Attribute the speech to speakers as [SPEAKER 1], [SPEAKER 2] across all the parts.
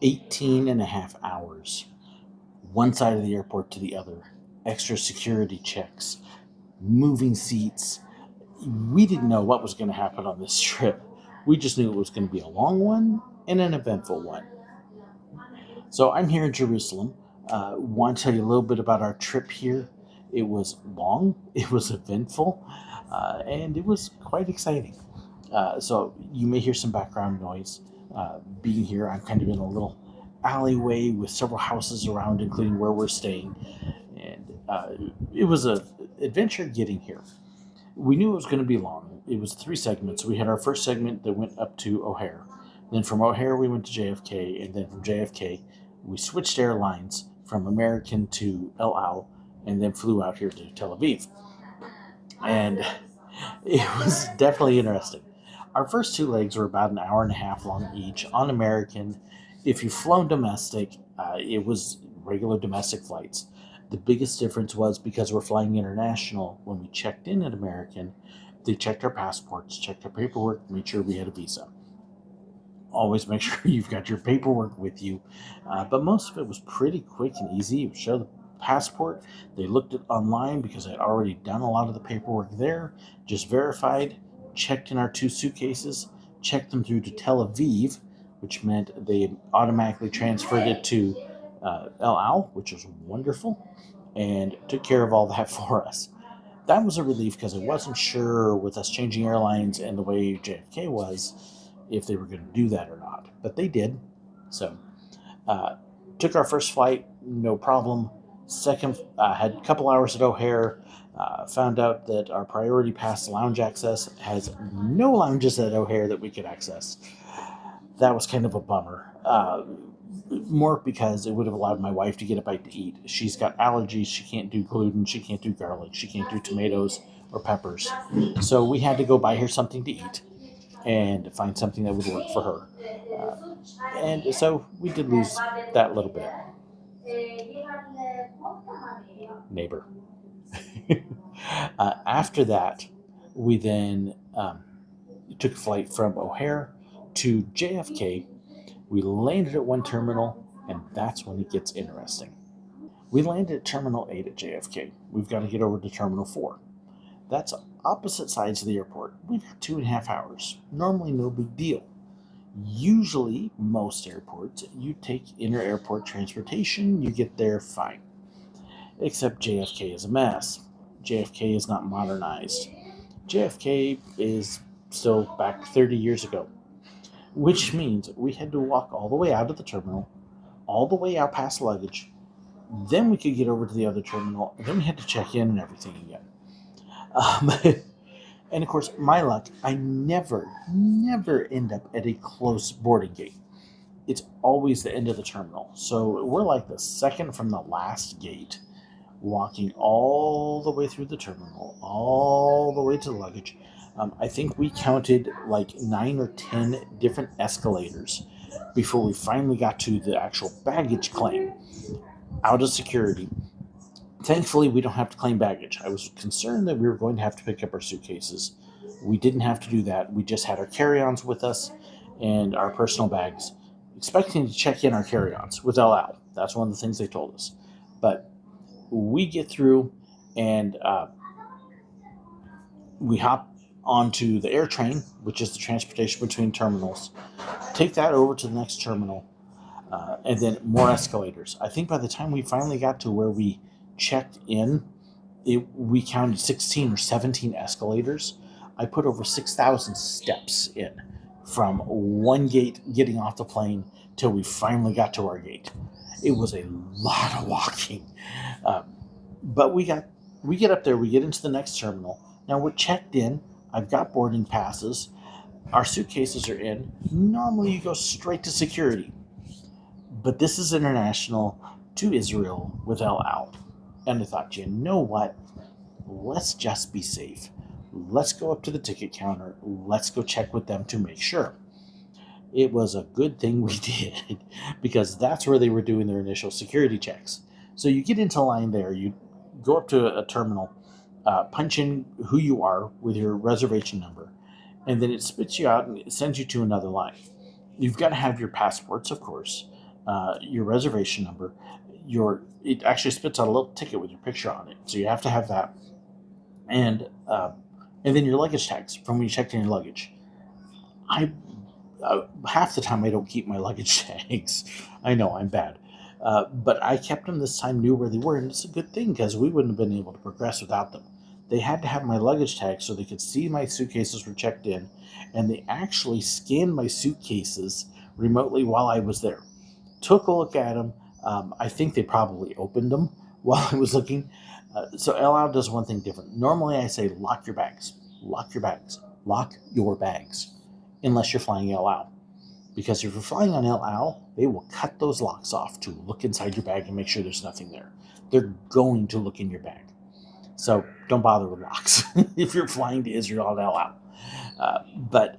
[SPEAKER 1] 18 and a half hours, one side of the airport to the other, extra security checks, moving seats. We didn't know what was going to happen on this trip. We just knew it was going to be a long one and an eventful one. So I'm here in Jerusalem. Want to tell you a little bit about our trip here. It was long, it was eventful, and it was quite exciting. So you may hear some background noise. Being here, I'm kind of in a little alleyway with several houses around, including where we're staying. And it was an adventure getting here. We knew it was going to be long. It was 3 segments. We had our first segment that went up to O'Hare. Then from O'Hare, we went to JFK. And then from JFK, we switched airlines from American to ElAl and then flew out here to Tel Aviv. And it was definitely interesting. Our first 2 legs were about an hour and a half long each on American. If you've flown domestic, it was regular domestic flights. The biggest difference was because we're flying international, when we checked in at American, they checked our passports, checked our paperwork, made sure we had a visa. Always make sure you've got your paperwork with you. But most of it was pretty quick and easy. You show the passport. They looked it online because I'd already done a lot of the paperwork there, just verified, checked in our 2 suitcases, checked them through to Tel Aviv, which meant they automatically transferred it to ElAl, which was wonderful, and took care of all that for us. That was a relief because I wasn't sure with us changing airlines and the way JFK was if they were going to do that or not, but they did. So uh, took our first flight, no problem. Second, had a couple hours at O'Hare. Found out that our priority pass lounge access has no lounges at O'Hare that we could access. That was kind of a bummer. More because it would have allowed my wife to get a bite to eat. She's got allergies. She can't do gluten. She can't do garlic. She can't do tomatoes or peppers. So we had to go buy her something to eat and find something that would work for her. And so we did lose that little bit. Neighbor. After that, we then took a flight from O'Hare to JFK. We landed at one terminal, and that's when it gets interesting. We landed at Terminal 8 at JFK. We've got to get over to Terminal 4. That's opposite sides of the airport. We've got 2.5 hours. Normally, no big deal. Usually, most airports, you take inter-airport transportation, you get there fine. Except JFK is a mess. JFK is not modernized. JFK is still back 30 years ago, which means we had to walk all the way out of the terminal, all the way out past luggage. Then we could get over to the other terminal, and then we had to check in and everything again. Um, and of course, my luck, I never end up at a close boarding gate. It's always the end of the terminal. So we're like the second from the last gate, walking all the way through the terminal, all the way to the luggage. I think we counted like 9 or 10 different escalators before we finally got to the actual baggage claim out of security. Thankfully, we don't have to claim baggage. I was concerned that we were going to have to pick up our suitcases. We didn't have to do that. We just had our carry-ons with us and our personal bags, expecting to check in our carry-ons with ElAl. That's one of the things they told us. But we get through, and we hop onto the air train, which is the transportation between terminals, take that over to the next terminal, and then more escalators. I think by the time we finally got to where we checked in, we counted 16 or 17 escalators. I put over 6,000 steps in from one gate getting off the plane till we finally got to our gate. It was a lot of walking. But we get up there, we get into the next terminal. Now we're checked in. I've got boarding passes. Our suitcases are in. Normally you go straight to security. But this is international to Israel with ElAl. And I thought, you know what? Let's just be safe. Let's go up to the ticket counter. Let's go check with them to make sure. It was a good thing we did because that's where they were doing their initial security checks. So you get into line there, you go up to a terminal, punch in who you are with your reservation number, and then it spits you out and it sends you to another line. You've got to have your passports, of course. your reservation number, it actually spits out a little ticket with your picture on it. So you have to have that, and then your luggage tags from when you checked in your luggage. I Half the time I don't keep my luggage tags. I know I'm bad. But I kept them this time, knew where they were, and it's a good thing because we wouldn't have been able to progress without them. They had to have my luggage tags so they could see my suitcases were checked in, and they actually scanned my suitcases remotely while I was there. Took a look at them. I think they probably opened them while I was looking. So ElAl does one thing different. Normally I say lock your bags, lock your bags, lock your bags, unless you're flying ElAl. Because if you're flying on ElAl, they will cut those locks off to look inside your bag and make sure there's nothing there. They're going to look in your bag. So don't bother with locks if you're flying to Israel on ElAl. But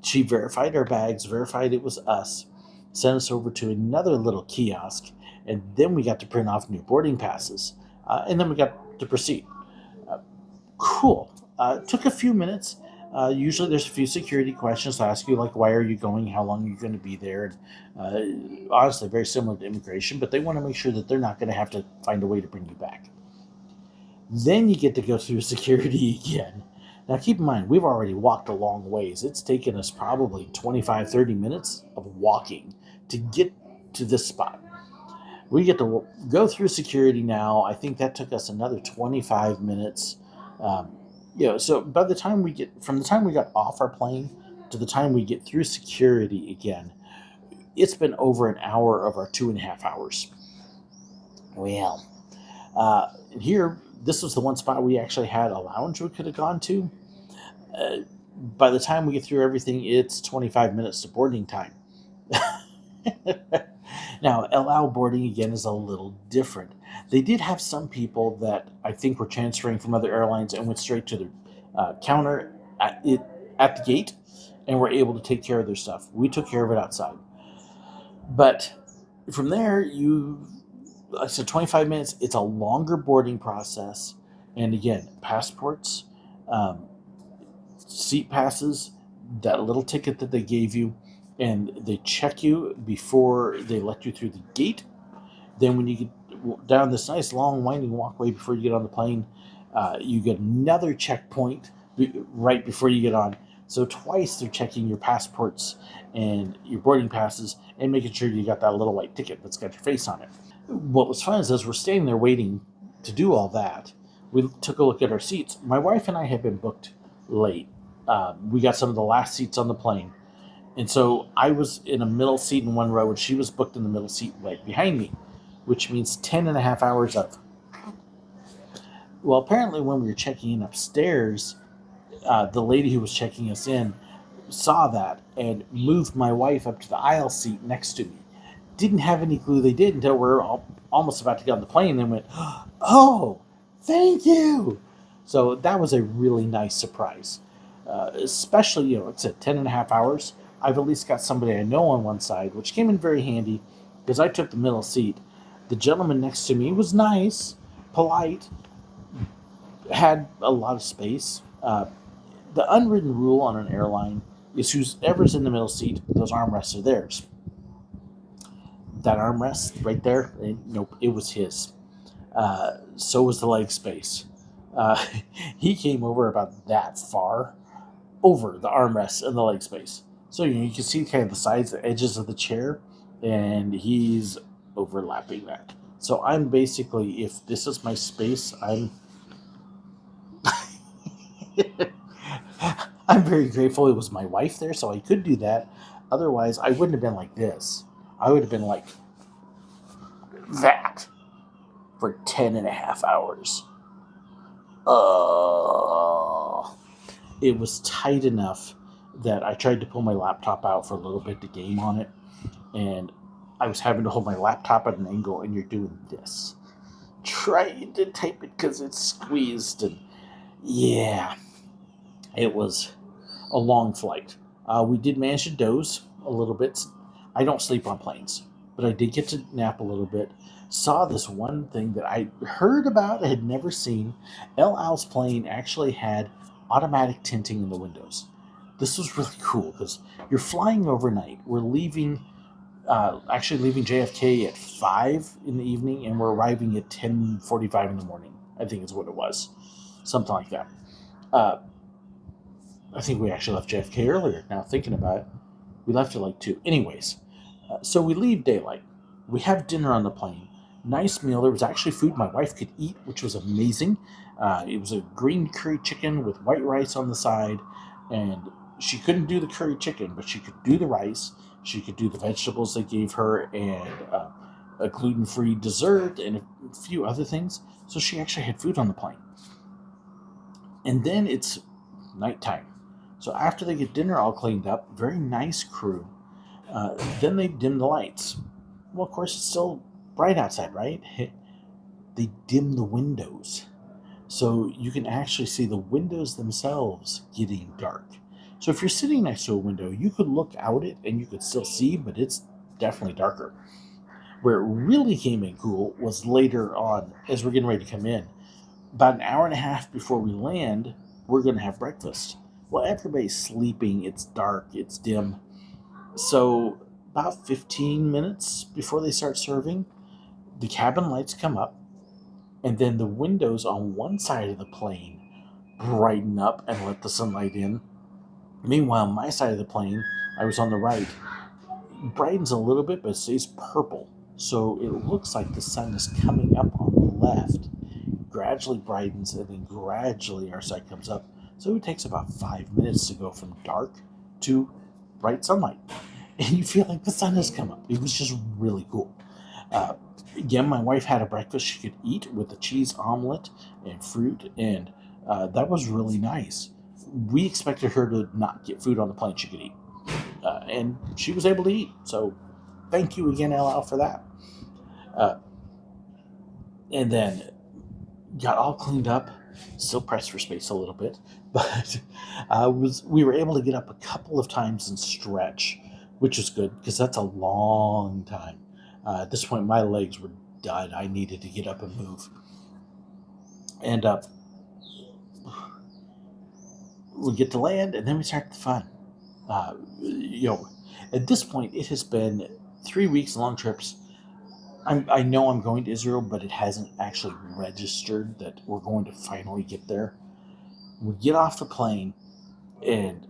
[SPEAKER 1] she verified our bags, verified it was us, sent us over to another little kiosk, and then we got to print off new boarding passes. And then we got to proceed. Uh, cool. Took a few minutes. Usually there's a few security questions to ask you, like why are you going, how long are you going to be there, and honestly very similar to immigration, but they want to make sure that they're not going to have to find a way to bring you back. Then you get to go through security again. Now keep in mind, we've already walked a long ways. It's taken us probably 25-30 minutes of walking to get to this spot. We get to go through security now. I think that took us another 25 minutes. So by the time from the time we got off our plane to the time we get through security again, it's been over an hour of our 2.5 hours. Well, here, this was the one spot we actually had a lounge we could have gone to. By the time we get through everything, it's 25 minutes to boarding time. Now, ElAl boarding again is a little different. They did have some people that I think were transferring from other airlines and went straight to the counter at the gate and were able to take care of their stuff. We took care of it outside. But from there, like I said, 25 minutes. It's a longer boarding process. And again, passports, seat passes, that little ticket that they gave you, and they check you before they let you through the gate. Then when you get down this nice long winding walkway before you get on the plane, you get another checkpoint right before you get on. So twice they're checking your passports and your boarding passes and making sure you got that little white ticket that's got your face on it. What was fun is as we're standing there waiting to do all that, we took a look at our seats. My wife and I had been booked late. We got some of the last seats on the plane. And so I was in a middle seat in one row, and she was booked in the middle seat right behind me, which means 10.5 hours of. Well, apparently when we were checking in upstairs, the lady who was checking us in saw that and moved my wife up to the aisle seat next to me. Didn't have any clue they did until we're almost about to get on the plane, and then went, "Oh, thank you." So that was a really nice surprise. Especially, it's at 10.5 hours. I've at least got somebody I know on one side, which came in very handy because I took the middle seat. The gentleman next to me was nice, polite, had a lot of space. The unwritten rule on an airline is whoever's in the middle seat, those armrests are theirs. That armrest right there, nope, it was his. So was the leg space. He came over about that far over the armrest and the leg space. So you can see kind of the sides, the edges of the chair, and he's overlapping that. So I'm basically, if this is my space, I'm very grateful it was my wife there, so I could do that. Otherwise, I wouldn't have been like this. I would have been like that for 10.5 hours. It was tight enough that I tried to pull my laptop out for a little bit to game on it, and I was having to hold my laptop at an angle, and you're doing this. Trying to type it because it's squeezed, and yeah, it was a long flight. We did manage to doze a little bit. I don't sleep on planes, but I did get to nap a little bit. Saw this one thing that I heard about, I had never seen. ElAl's plane actually had automatic tinting in the windows. This was really cool because you're flying overnight. We're leaving actually leaving JFK at 5 in the evening, and we're arriving at 10:45 in the morning. I think is what it was, something like that. Uh, I think we actually left JFK earlier. Now thinking about it, we left at like 2. Anyways, so we leave daylight. We have dinner on the plane. Nice meal. There was actually food my wife could eat, which was amazing. It was a green curry chicken with white rice on the side, and she couldn't do the curry chicken, but she could do the rice. She could do the vegetables they gave her, and a gluten-free dessert, and a few other things. So she actually had food on the plane. And then it's nighttime. So after they get dinner all cleaned up, very nice crew. Then they dim the lights. Well, of course, it's still bright outside, right? They dim the windows. So you can actually see the windows themselves getting dark. So if you're sitting next to a window, you could look out it and you could still see, but it's definitely darker. Where it really came in cool was later on, as we're getting ready to come in. About an hour and a half before we land, we're going to have breakfast. Well, everybody's sleeping. It's dark. It's dim. So about 15 minutes before they start serving, the cabin lights come up, and then the windows on one side of the plane brighten up and let the sunlight in. Meanwhile, my side of the plane, I was on the right, brightens a little bit, but it stays purple. So it looks like the sun is coming up on the left, gradually brightens, and then gradually our side comes up. So it takes about 5 minutes to go from dark to bright sunlight. And you feel like the sun has come up. It was just really cool. Uh, Again, my wife had a breakfast she could eat with a cheese omelet and fruit, and that was really nice. We expected her to not get food on the plane she could eat, and she was able to eat. So, thank you again, ElAl, for that. Uh, and then got all cleaned up. Still pressed for space a little bit, but we were able to get up a couple of times and stretch, which is good because that's a long time. At this point, my legs were done. I needed to get up and move. And we get to land, and then we start the fun. You know, at this point, it has been 3 weeks long trips. I know I'm going to Israel, but it hasn't actually registered that we're going to finally get there. We get off the plane, and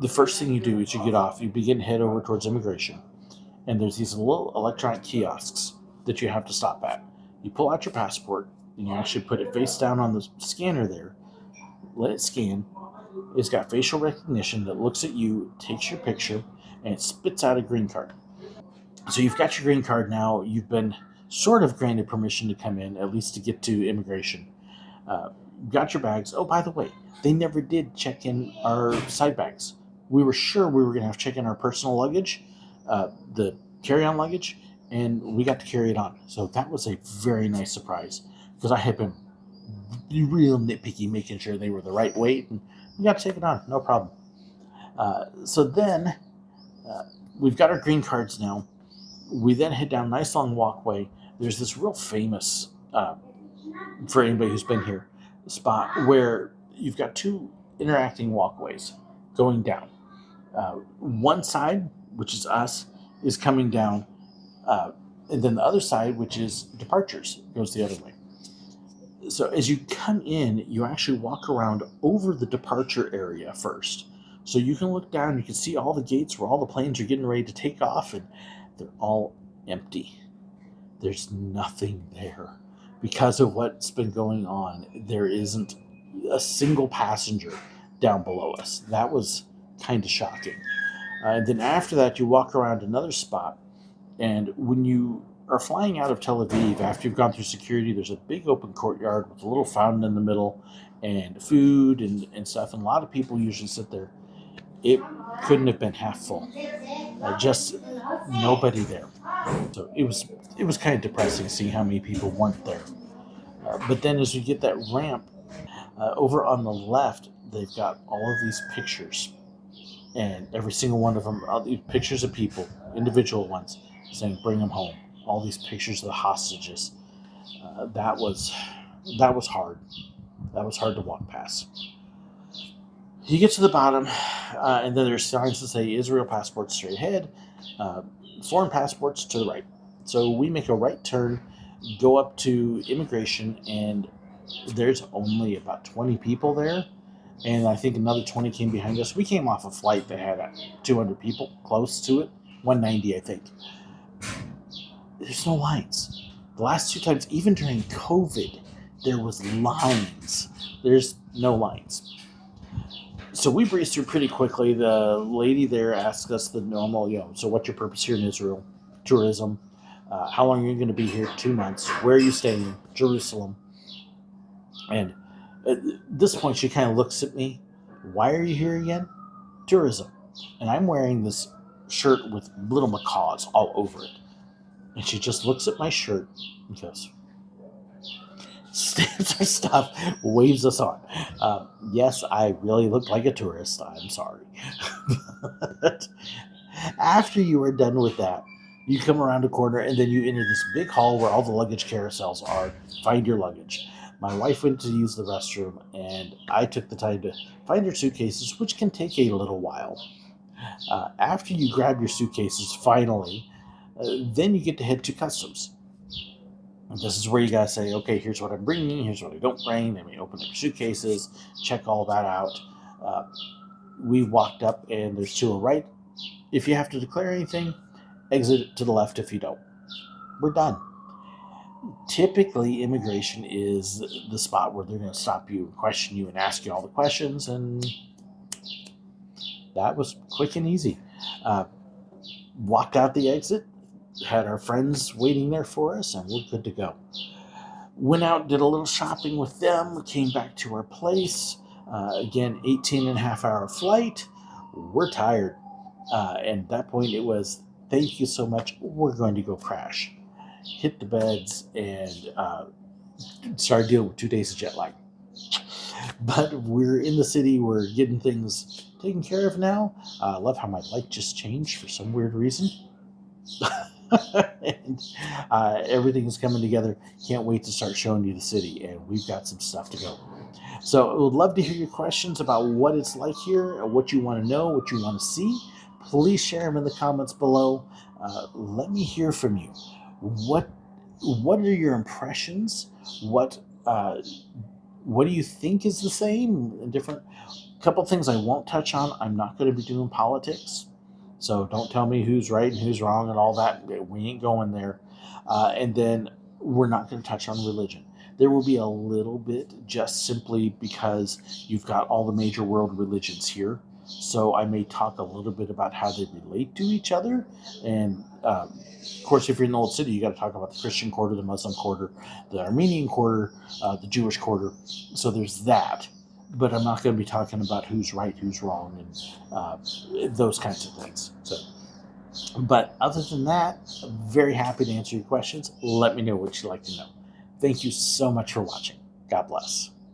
[SPEAKER 1] the first thing you do is you get off, you begin to head over towards immigration, and there's these little electronic kiosks that you have to stop at. You pull out your passport, and you actually put it face down on the scanner there, let it scan. It's got facial recognition that looks at you, takes your picture, and it spits out a green card. So you've got your green card now. You've been sort of granted permission to come in, at least to get to immigration. Uh, got your bags. Oh, by the way, they never did check in our side bags. We were sure we were going to have to check in our personal luggage, the carry-on luggage, and we got to carry it on. So that was a very nice surprise because I had been real nitpicky, making sure they were the right weight, and we got to take it on, no problem. So then uh, we've got our green cards now. We then head down a nice long walkway. There's this real famous, for anybody who's been here, spot where you've got two interacting walkways going down. One side, which is us, is coming down, uh, and then the other side, which is departures, goes the other way. So as you come in, you actually walk around over the departure area first. So you can look down, you can see all the gates where all the planes are getting ready to take off, and they're all empty. There's nothing there. Because of what's been going on, there isn't a single passenger down below us. That was kind of shocking. And then after that, you walk around another spot, and when you are flying out of Tel Aviv, after you've gone through security, there's a big open courtyard with a little fountain in the middle and food and stuff. And a lot of people usually sit there. It couldn't have been half full. Just nobody there. So it was kind of depressing seeing how many people weren't there. But then as you get that ramp, over on the left, they've got all of these pictures. And every single one of them, all these pictures of people, individual ones, saying, "Bring them home." All these pictures of the hostages. That was hard. That was hard to walk past. You get to the bottom, and then there's signs that say Israel passport straight ahead. Uh, Foreign passports to the right. So we make a right turn, go up to immigration, and there's only about 20 people there. And I think another 20 came behind us. We came off a flight that had 200 people close to it, 190, I think. There's no lines. The last two times, even during COVID, there was lines. There's no lines. So we breezed through pretty quickly. The lady there asked us the normal, so what's your purpose here in Israel? Tourism. How long are you going to be here? 2 months. Where are you staying? Jerusalem. And at this point, she kind of looks at me. Why are you here again? Tourism. And I'm wearing this shirt with little macaws all over it. And she just looks at my shirt and goes, stamps our stuff, waves us on. Yes, I really look like a tourist. I'm sorry. But after you are done with that, you come around a corner and then you enter this big hall where all the luggage carousels are. Find your luggage. My wife went to use the restroom, and I took the time to find her suitcases, which can take a little while. After you grab your suitcases, finally, then you get to head to customs. And this is where you gotta say, okay, here's what I'm bringing, here's what I don't bring. They may open up your suitcases, check all that out. Uh, we walked up, and there's to a right. If you have to declare anything, exit to the left if you don't. We're done. Typically, immigration is the spot where they're going to stop you, question you, and ask you all the questions, and that was quick and easy. Walked out the exit, had our friends waiting there for us, and we're good to go. Went out, did a little shopping with them, came back to our place. Again, 18-and-a-half-hour flight. We're tired. And at that point, it was, thank you so much. We're going to go crash. Hit the beds and started dealing with 2 days of jet lag. But we're in the city. We're getting things taken care of now. I love how my light just changed for some weird reason. And everything is coming together. Can't wait to start showing you the city, and we've got some stuff to go. So I would love to hear your questions about what it's like here, what you want to know, what you want to see. Please share them in the comments below. Let me hear from you. What are your impressions? What do you think is the same and different? A couple things I won't touch on. I'm not going to be doing politics. So don't tell me who's right and who's wrong and all that. We ain't going there. And then we're not going to touch on religion. There will be a little bit just simply because you've got all the major world religions here. So I may talk a little bit about how they relate to each other. And of course, if you're in the Old City, you got to talk about the Christian quarter, the Muslim quarter, the Armenian quarter, the Jewish quarter. So there's that. But I'm not going to be talking about who's right, who's wrong, and those kinds of things. So, but other than that, I'm very happy to answer your questions. Let me know what you'd like to know. Thank you so much for watching. God bless.